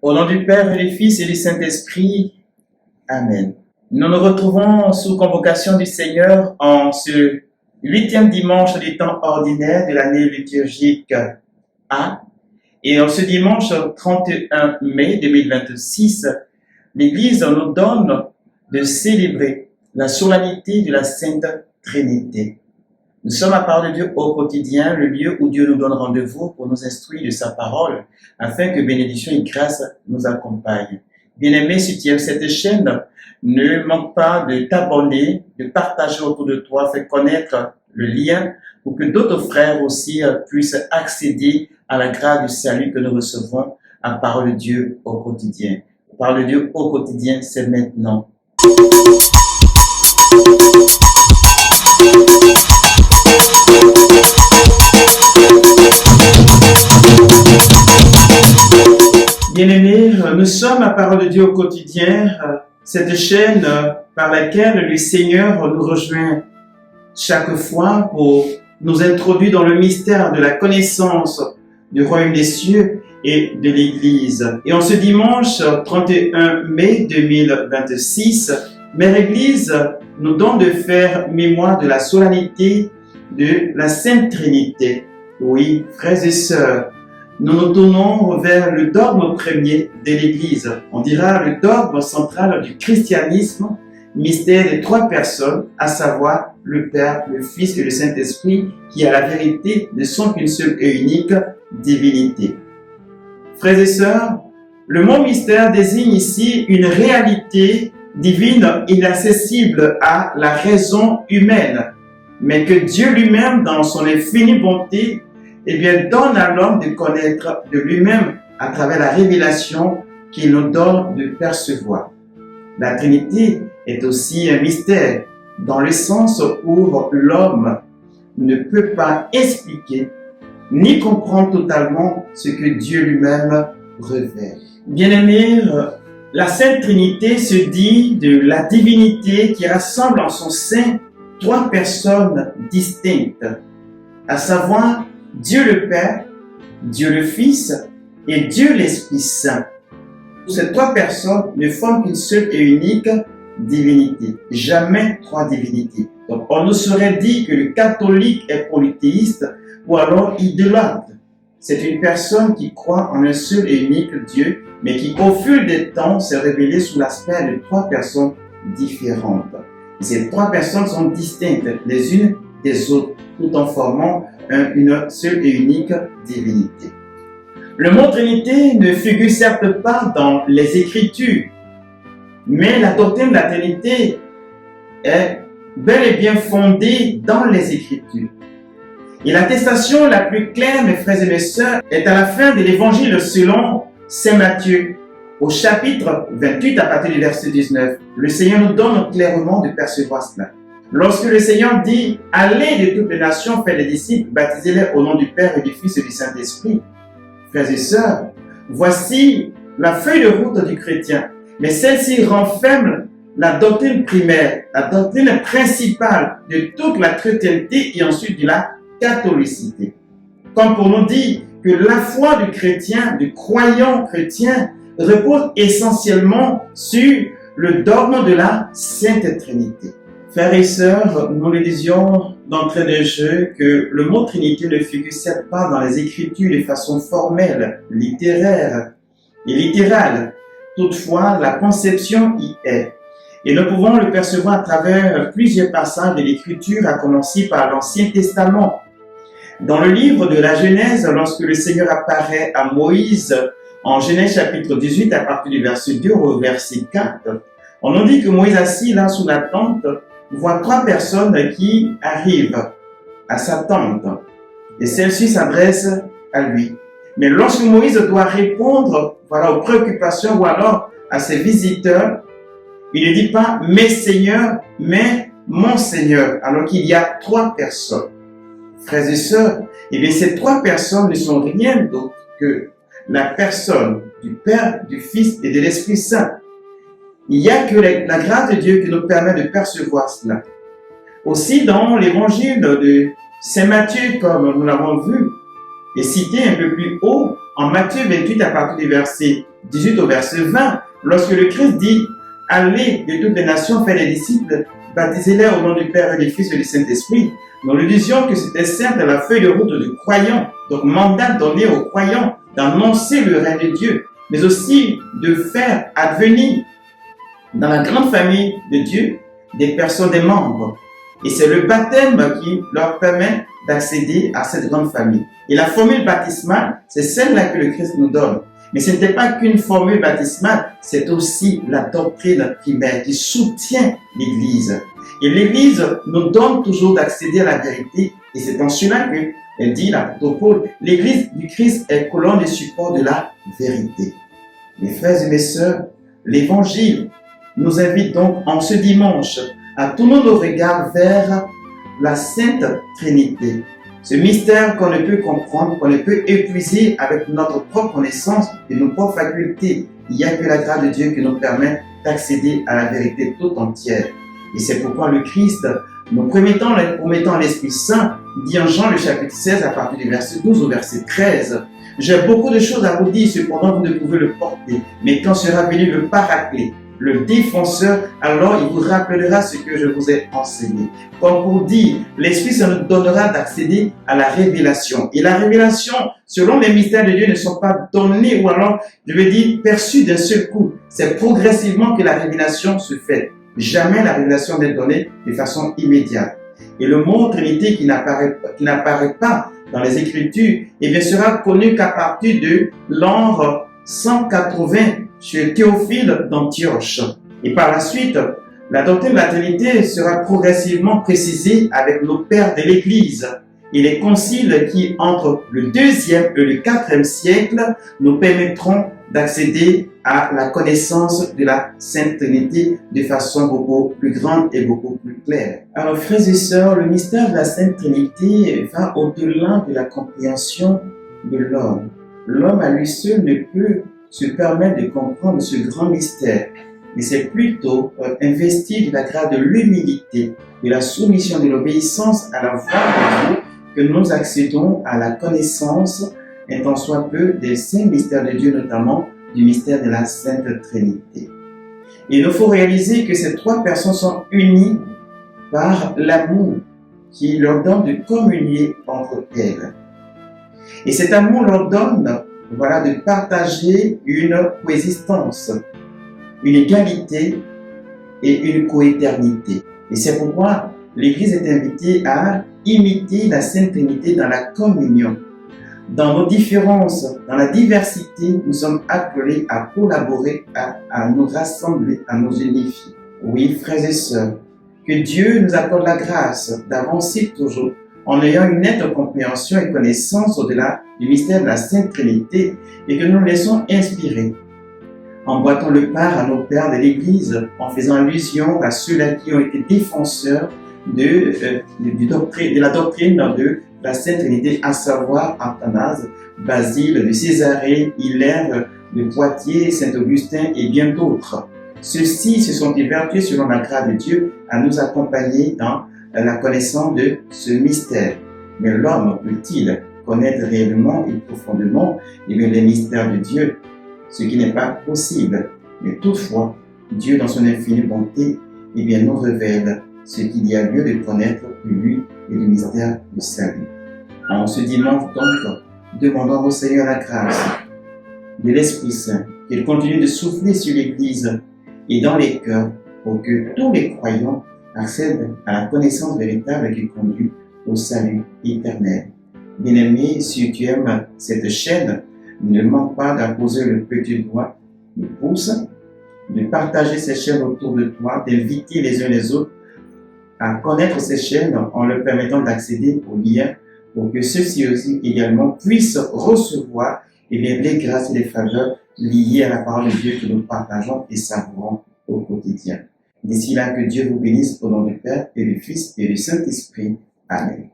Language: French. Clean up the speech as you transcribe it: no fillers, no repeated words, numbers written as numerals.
Au nom du Père et du Fils et du Saint-Esprit, Amen. Nous nous retrouvons sous convocation du Seigneur en ce 8e dimanche du temps ordinaire de l'année liturgique A. Et en ce dimanche 31 mai 2026, l'Église nous donne de célébrer la solennité de la Sainte Trinité. Nous sommes à Parole de Dieu au quotidien, le lieu où Dieu nous donne rendez-vous pour nous instruire de sa parole, afin que bénédiction et grâce nous accompagnent. Bien-aimé, si tu aimes cette chaîne, ne manque pas de t'abonner, de partager autour de toi, fais connaître le lien pour que d'autres frères aussi puissent accéder à la grâce du salut que nous recevons à Parole de Dieu au quotidien. Parole de Dieu au quotidien, c'est maintenant. Bien-aimés, nous sommes à Parole de Dieu au quotidien, cette chaîne par laquelle le Seigneur nous rejoint chaque fois pour nous introduire dans le mystère de la connaissance du royaume des cieux et de l'Église. Et en ce dimanche 31 mai 2026, Mère Église nous donne de faire mémoire de la solennité de la Sainte Trinité. Oui, frères et sœurs, nous nous tournons vers le dogme premier de l'Église. On dira le dogme central du christianisme, mystère des trois personnes, à savoir le Père, le Fils et le Saint-Esprit, qui à la vérité ne sont qu'une seule et unique divinité. Frères et sœurs, le mot mystère désigne ici une réalité divine inaccessible à la raison humaine, mais que Dieu lui-même, dans son infinie bonté, donne à l'homme de connaître de lui-même à travers la révélation qu'il nous donne de percevoir. La Trinité est aussi un mystère, dans le sens où l'homme ne peut pas expliquer ni comprendre totalement ce que Dieu lui-même révèle. Bien-aimés, la Sainte Trinité se dit de la divinité qui rassemble en son sein trois personnes distinctes, à savoir Dieu le Père, Dieu le Fils et Dieu l'Esprit Saint. Ces trois personnes ne forment qu'une seule et unique divinité, jamais trois divinités. Donc on ne saurait dire que le catholique est polythéiste ou alors idolâtre. C'est une personne qui croit en un seul et unique Dieu, mais qui au fil des temps s'est révélée sous l'aspect de trois personnes différentes. Ces trois personnes sont distinctes les unes des autres, tout en formant une seule et unique divinité. Le mot Trinité ne figure certes pas dans les Écritures, mais la doctrine de la Trinité est bel et bien fondée dans les Écritures. Et l'attestation la plus claire, mes frères et mes sœurs, est à la fin de l'Évangile selon Saint Matthieu, au chapitre 28 à partir du verset 19. Le Seigneur nous donne clairement de percevoir cela. Lorsque le Seigneur dit « Allez de toutes les nations, faites des disciples, baptisez-les au nom du Père et du Fils et du Saint-Esprit », frères et sœurs, voici la feuille de route du chrétien. Mais celle-ci renferme la doctrine primaire, la doctrine principale de toute la chrétienté et ensuite de la catholicité. Comme pour nous dire que la foi du chrétien, du croyant chrétien, repose essentiellement sur le dogme de la Sainte Trinité. Frères et sœurs, nous le disions d'entrée de jeu que le mot Trinité ne figure certes pas dans les Écritures de façon formelle, littéraire et littérale. Toutefois, la conception y est. Et nous pouvons le percevoir à travers plusieurs passages de l'Écriture, à commencer par l'Ancien Testament. Dans le livre de la Genèse, lorsque le Seigneur apparaît à Moïse, en Genèse chapitre 18, à partir du verset 2 au verset 4, on nous dit que Moïse assis là sous la tente, voit trois personnes qui arrivent à sa tente. Et celle-ci s'adresse à lui. Mais lorsque Moïse doit répondre aux préoccupations ou alors à ses visiteurs, il ne dit pas « mes seigneurs », mais « mon Seigneur », alors qu'il y a trois personnes. Frères et sœurs, ces trois personnes ne sont rien d'autre que la personne du Père, du Fils et de l'Esprit Saint. Il n'y a que la grâce de Dieu qui nous permet de percevoir cela. Aussi dans l'évangile de Saint Matthieu, comme nous l'avons vu, et cité un peu plus haut, en Matthieu 28 à partir du verset 18 au verset 20, lorsque le Christ dit « Allez de toutes les nations faire des disciples, baptisez-les au nom du Père et du Fils et du Saint-Esprit », nous lui disions que c'était certes la feuille de route du croyant, donc mandat donné aux croyants d'annoncer le règne de Dieu, mais aussi de faire advenir dans la grande famille de Dieu des personnes, des membres. Et c'est le baptême qui leur permet d'accéder à cette grande famille. Et la formule baptismale, c'est celle-là que le Christ nous donne. Mais ce n'était pas qu'une formule baptismale, c'est aussi la doctrine primaire qui soutient l'Église. Et l'Église nous donne toujours d'accéder à la vérité. Et c'est en cela que dit l'apôtre Paul, l'Église du Christ est colonne et support de la vérité. Mes frères et mes sœurs, l'Évangile nous invite donc en ce dimanche à tourner nos regards vers la Sainte Trinité. Ce mystère qu'on ne peut comprendre, qu'on ne peut épuiser avec notre propre connaissance et nos propres facultés. Il n'y a que la grâce de Dieu qui nous permet d'accéder à la vérité toute entière. Et c'est pourquoi le Christ, nous promettant l'Esprit Saint, dit en Jean le chapitre 16 à partir du verset 12 au verset 13, « J'ai beaucoup de choses à vous dire, cependant vous ne pouvez le porter. Mais quand sera venu le Paraclet, le défenseur, alors il vous rappellera ce que je vous ai enseigné. » Comme pour dire, l'Esprit Saint nous donnera d'accéder à la révélation. Et la révélation, selon les mystères de Dieu, ne sont pas donnés ou alors, je veux dire, perçus d'un seul coup. C'est progressivement que la révélation se fait. Jamais la révélation n'est donnée de façon immédiate. Et le mot Trinité qui n'apparaît pas dans les Écritures, eh bien, sera connu qu'à partir de l'an 180 chez Théophile d'Antioche. Et par la suite, la doctrine de la Trinité sera progressivement précisée avec nos pères de l'Église. Et les conciles qui, entre le 2e et le 4e siècle, nous permettront d'accéder à la connaissance de la Sainte Trinité de façon beaucoup plus grande et beaucoup plus claire. Alors, frères et sœurs, le mystère de la Sainte Trinité va au-delà de la compréhension de l'homme. L'homme à lui seul ne peut se permettre de comprendre ce grand mystère, mais c'est plutôt investi de la grâce de l'humilité, de la soumission, de l'obéissance à la voix de Dieu que nous accédons à la connaissance, un tant soit peu, des saints mystères de Dieu, notamment du mystère de la Sainte Trinité. Et il nous faut réaliser que ces trois personnes sont unies par l'amour qui leur donne de communier entre elles. Et cet amour leur donne, voilà, de partager une coexistence, une égalité et une coéternité. Et c'est pourquoi l'Église est invitée à imiter la Sainte Trinité dans la communion. Dans nos différences, dans la diversité, nous sommes appelés à collaborer, à nous rassembler, à nous unifier. Oui, frères et sœurs, que Dieu nous accorde la grâce d'avancer toujours en ayant une nette compréhension et connaissance au-delà du mystère de la Sainte Trinité et que nous nous laissons inspirer. En boitant le part à nos pères de l'Église, en faisant allusion à ceux-là qui ont été défenseurs de la doctrine de la Sainte Trinité, à savoir Athanase, Basile de Césarée, Hilaire de Poitiers, Saint-Augustin et bien d'autres. Ceux-ci se sont évertués selon la grâce de Dieu à nous accompagner dans la connaissance de ce mystère. Mais l'homme peut-il connaître réellement et profondément les mystères de Dieu, ce qui n'est pas possible. Mais toutefois, Dieu dans son infinie bonté nous révèle ce qu'il y a lieu de connaître de lui et du mystère du salut. En ce dimanche donc, demandons au Seigneur la grâce de l'Esprit Saint, qu'il continue de souffler sur l'Église et dans les cœurs pour que tous les croyants accèdent à la connaissance véritable qui conduit au salut éternel. Bien-aimé, si tu aimes cette chaîne, ne manque pas d'apposer le petit doigt, le pouce, de partager ces chaînes autour de toi, d'inviter les uns les autres à connaître ces chaînes en leur permettant d'accéder aux liens pour que ceux-ci aussi également puissent recevoir les grâces et les faveurs liées à la parole de Dieu que nous partageons et savourons au quotidien. D'ici là, que Dieu vous bénisse au nom du Père et du Fils et du Saint-Esprit. Amen.